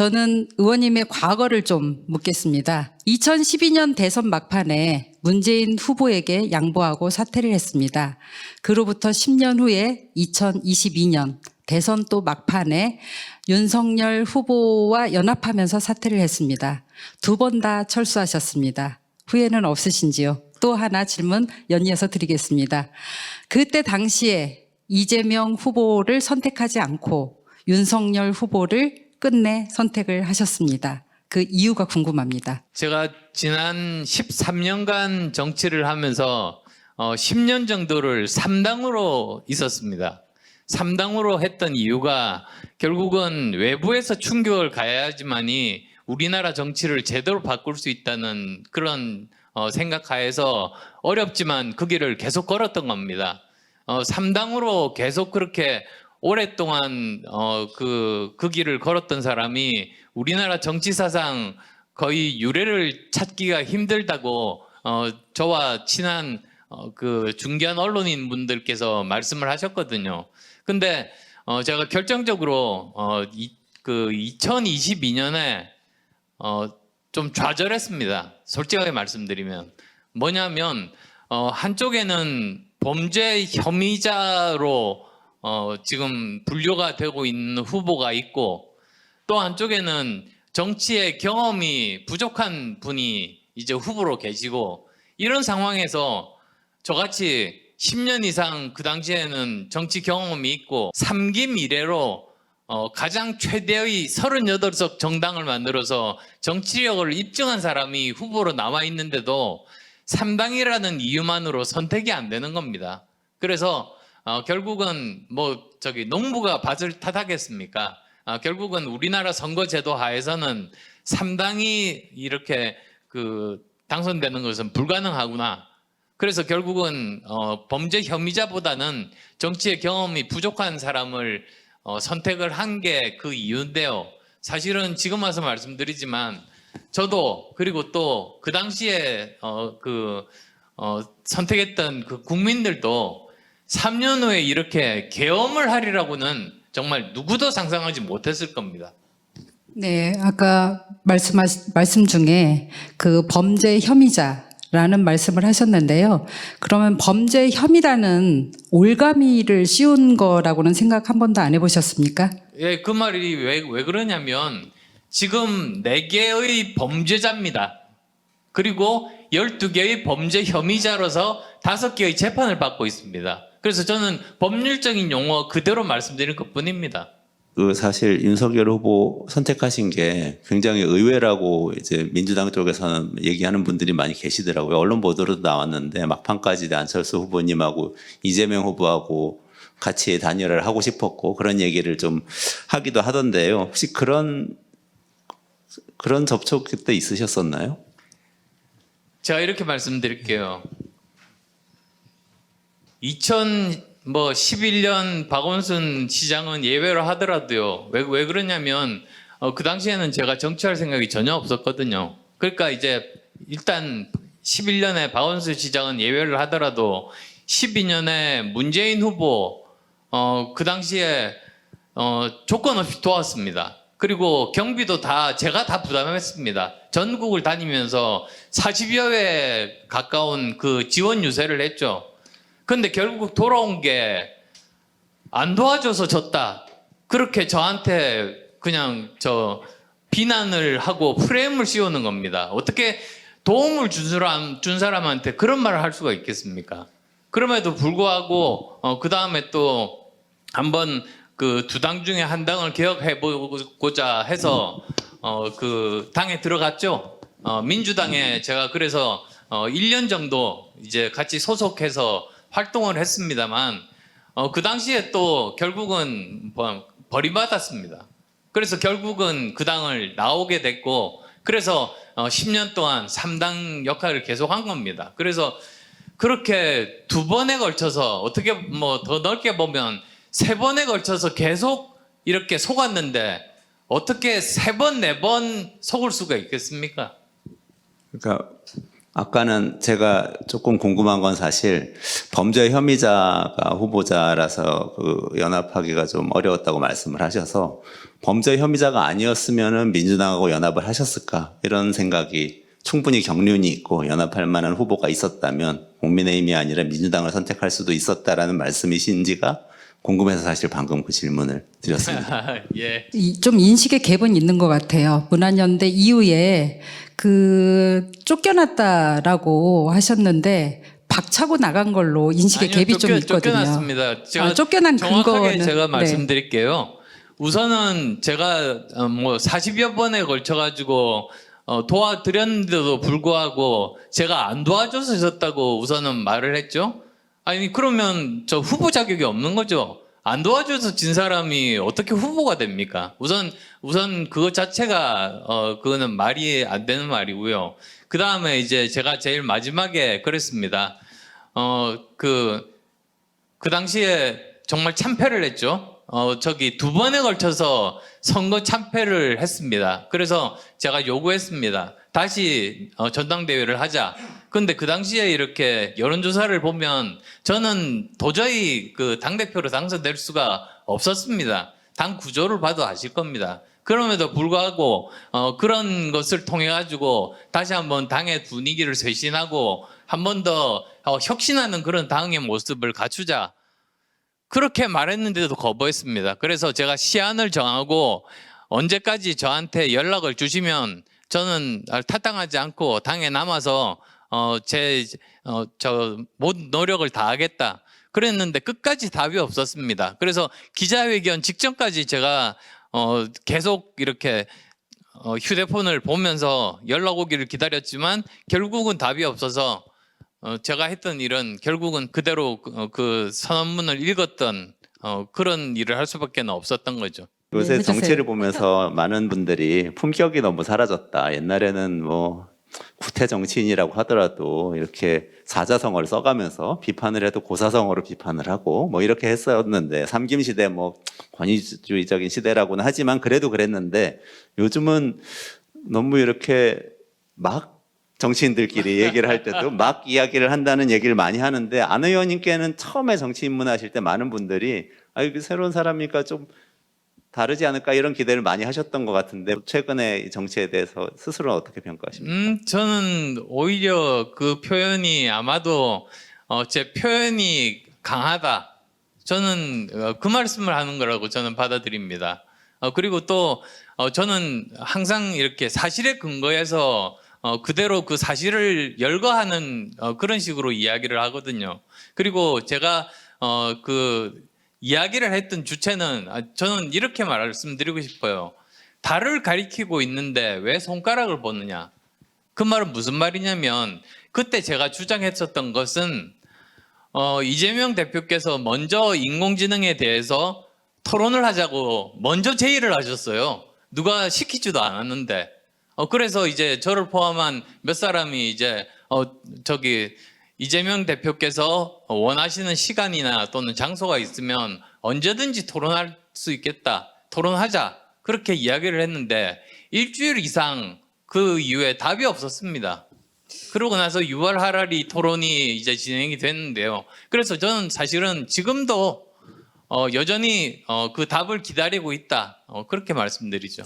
저는 의원님의 과거를 좀 묻겠습니다. 2012년 대선 막판에 문재인 후보에게 양보하고 사퇴를 했습니다. 그로부터 10년 후에 2022년 대선 또 막판에 윤석열 후보와 연합하면서 사퇴를 했습니다. 두 번 다 철수하셨습니다. 후회는 없으신지요? 또 하나 질문 연이어서 드리겠습니다. 그때 당시에 이재명 후보를 선택하지 않고 윤석열 후보를 끝내 선택을 하셨습니다. 그 이유가 궁금합니다. 제가 지난 13년간 정치를 하면서 10년 정도를 3당으로 있었습니다. 3당으로 했던 이유가 결국은 외부에서 충격을 가야지만이 우리나라 정치를 제대로 바꿀 수 있다는 그런 생각하에서 어렵지만 그 길을 계속 걸었던 겁니다. 3당으로 계속 그렇게 오랫동안 그 길을 걸었던 사람이 우리나라 정치사상 거의 유례를 찾기가 힘들다고 저와 친한 그 중견 언론인 분들께서 말씀을 하셨거든요. 근데 제가 결정적으로 그 2022년에 좀 좌절했습니다. 솔직하게 말씀드리면 뭐냐면 한쪽에는 범죄 혐의자로 지금 분류가 되고 있는 후보가 있고 또 한쪽에는 정치의 경험이 부족한 분이 이제 후보로 계시고 이런 상황에서 저같이 10년 이상 그 당시에는 정치 경험이 있고 3기 미래로 가장 최대의 38석 정당을 만들어서 정치력을 입증한 사람이 후보로 나와 있는데도 3당이라는 이유만으로 선택이 안 되는 겁니다. 그래서 결국은 농부가 밭을 탓하겠습니까? 결국은 우리나라 선거제도 하에서는 3당이 이렇게 당선되는 것은 불가능하구나. 그래서 결국은 범죄 혐의자보다는 정치의 경험이 부족한 사람을 선택을 한 게 그 이유인데요. 사실은 지금 와서 말씀드리지만 저도 그리고 또 그 당시에 선택했던 그 국민들도 3년 후에 이렇게 계엄을 하리라고는 정말 누구도 상상하지 못했을 겁니다. 네, 아까 말씀 중에 그 범죄 혐의자라는 말씀을 하셨는데요. 그러면 범죄 혐의라는 올가미를 씌운 거라고는 생각 한 번도 안 해보셨습니까? 예, 그 말이 왜 그러냐면 지금 4개의 범죄자입니다. 그리고 12개의 범죄 혐의자로서 5개의 재판을 받고 있습니다. 그래서 저는 법률적인 용어 그대로 말씀드릴 것뿐입니다. 사실 윤석열 후보 선택하신 게 굉장히 의외라고 이제 민주당 쪽에서는 얘기하는 분들이 많이 계시더라고요. 언론 보도로도 나왔는데 막판까지 안철수 후보님하고 이재명 후보하고 같이 단일화를 하고 싶었고 그런 얘기를 좀 하기도 하던데요. 혹시 그런 접촉 그때 있으셨었나요? 제가 이렇게 말씀드릴게요. 2011년 박원순 시장은 예외로 하더라도요. 왜 그러냐면 그 당시에는 제가 정치할 생각이 전혀 없었거든요. 그러니까 이제 일단 11년에 박원순 시장은 예외를 하더라도 12년에 문재인 후보 그 당시에 조건 없이 도왔습니다. 그리고 경비도 제가 다 부담했습니다. 전국을 다니면서 40여 회 가까운 그 지원 유세를 했죠. 근데 결국 돌아온 게 안 도와줘서 졌다. 그렇게 저한테 그냥 비난을 하고 프레임을 씌우는 겁니다. 어떻게 도움을 준 사람한테 그런 말을 할 수가 있겠습니까? 그럼에도 불구하고 그 다음에 또 한번 그 두 당 중에 한 당을 개혁해 보고자 해서 그 당에 들어갔죠. 민주당에 제가 그래서 1년 정도 이제 같이 소속해서 활동을 했습니다만 그 당시에 또 결국은 버림받았습니다. 그래서 결국은 그 당을 나오게 됐고 그래서 10년 동안 3당 역할을 계속한 겁니다. 그래서 그렇게 2번에 걸쳐서 어떻게 더 넓게 보면 3번에 걸쳐서 계속 이렇게 속았는데 어떻게 3번, 4번 속을 수가 있겠습니까? 그러니까 아까는 제가 조금 궁금한 건 사실 범죄 혐의자가 후보자라서 그 연합하기가 좀 어려웠다고 말씀을 하셔서 범죄 혐의자가 아니었으면은 민주당하고 연합을 하셨을까 이런 생각이 충분히 경륜이 있고 연합할 만한 후보가 있었다면 국민의힘이 아니라 민주당을 선택할 수도 있었다라는 말씀이신지가 궁금해서 사실 방금 그 질문을 드렸습니다. 예. 좀 인식의 갭은 있는 것 같아요. 문안연대 이후에 그 쫓겨났다라고 하셨는데 박차고 나간 걸로 인식의 아니요, 갭이 좀 있거든요. 쫓겨났습니다. 제가 쫓겨난 정확하게 근거는 제가 네. 말씀드릴게요. 우선은 제가 뭐 40여 번에 걸쳐가지고 도와드렸는데도 불구하고 제가 안 도와줘서 졌다고 우선은 말을 했죠. 아니 그러면 저 후보 자격이 없는 거죠. 안 도와줘서 진 사람이 어떻게 후보가 됩니까? 우선 그것 자체가 그거는 말이 안 되는 말이고요. 그 다음에 이제 제가 제일 마지막에 그랬습니다. 그 당시에 정말 참패를 했죠. 저기 2번에 걸쳐서 선거 참패를 했습니다. 그래서 제가 요구했습니다. 다시 전당대회를 하자. 근데 그 당시에 이렇게 여론조사를 보면 저는 도저히 그 당대표로 당선될 수가 없었습니다. 당 구조를 봐도 아실 겁니다. 그럼에도 불구하고 그런 것을 통해 가지고 다시 한번 당의 분위기를 쇄신하고 한 번 더 혁신하는 그런 당의 모습을 갖추자. 그렇게 말했는데도 거부했습니다. 그래서 제가 시한을 정하고 언제까지 저한테 연락을 주시면 저는 탈당하지 않고 당에 남아서 저 모든 노력을 다하겠다. 그랬는데 끝까지 답이 없었습니다. 그래서 기자회견 직전까지 제가 계속 이렇게 휴대폰을 보면서 연락 오기를 기다렸지만 결국은 답이 없어서 제가 했던 일은 결국은 그대로 그 선언문을 읽었던 그런 일을 할 수밖에 없었던 거죠. 요새 해주세요. 정치를 보면서 많은 분들이 품격이 너무 사라졌다. 옛날에는 뭐 구태 정치인이라고 하더라도 이렇게 사자성어를 써가면서 비판을 해도 고사성어로 비판을 하고 뭐 이렇게 했었는데 삼김시대 뭐 권위주의적인 시대라고는 하지만 그래도 그랬는데 요즘은 너무 이렇게 막 정치인들끼리 얘기를 할 때도 막 이야기를 한다는 얘기를 많이 하는데 안 의원님께는 처음에 정치 입문하실 때 많은 분들이 이게 새로운 사람이니까 좀 다르지 않을까 이런 기대를 많이 하셨던 것 같은데 최근에 정치에 대해서 스스로는 어떻게 평가하십니까? 저는 오히려 그 표현이 아마도 제 표현이 강하다. 저는 그 말씀을 하는 거라고 저는 받아들입니다. 그리고 또 저는 항상 이렇게 사실에 근거해서 그대로 그 사실을 열거하는 그런 식으로 이야기를 하거든요. 그리고 제가 그 이야기를 했던 주체는 저는 이렇게 말씀드리고 싶어요. 달을 가리키고 있는데 왜 손가락을 보느냐? 그 말은 무슨 말이냐면 그때 제가 주장했었던 것은 이재명 대표께서 먼저 인공지능에 대해서 토론을 하자고 먼저 제의를 하셨어요. 누가 시키지도 않았는데. 그래서 이제 저를 포함한 몇 사람이 이제 이재명 대표께서 원하시는 시간이나 또는 장소가 있으면 언제든지 토론할 수 있겠다. 토론하자. 그렇게 이야기를 했는데 일주일 이상 그 이후에 답이 없었습니다. 그러고 나서 6월 하라리 토론이 이제 진행이 됐는데요. 그래서 저는 사실은 지금도 여전히 그 답을 기다리고 있다. 그렇게 말씀드리죠.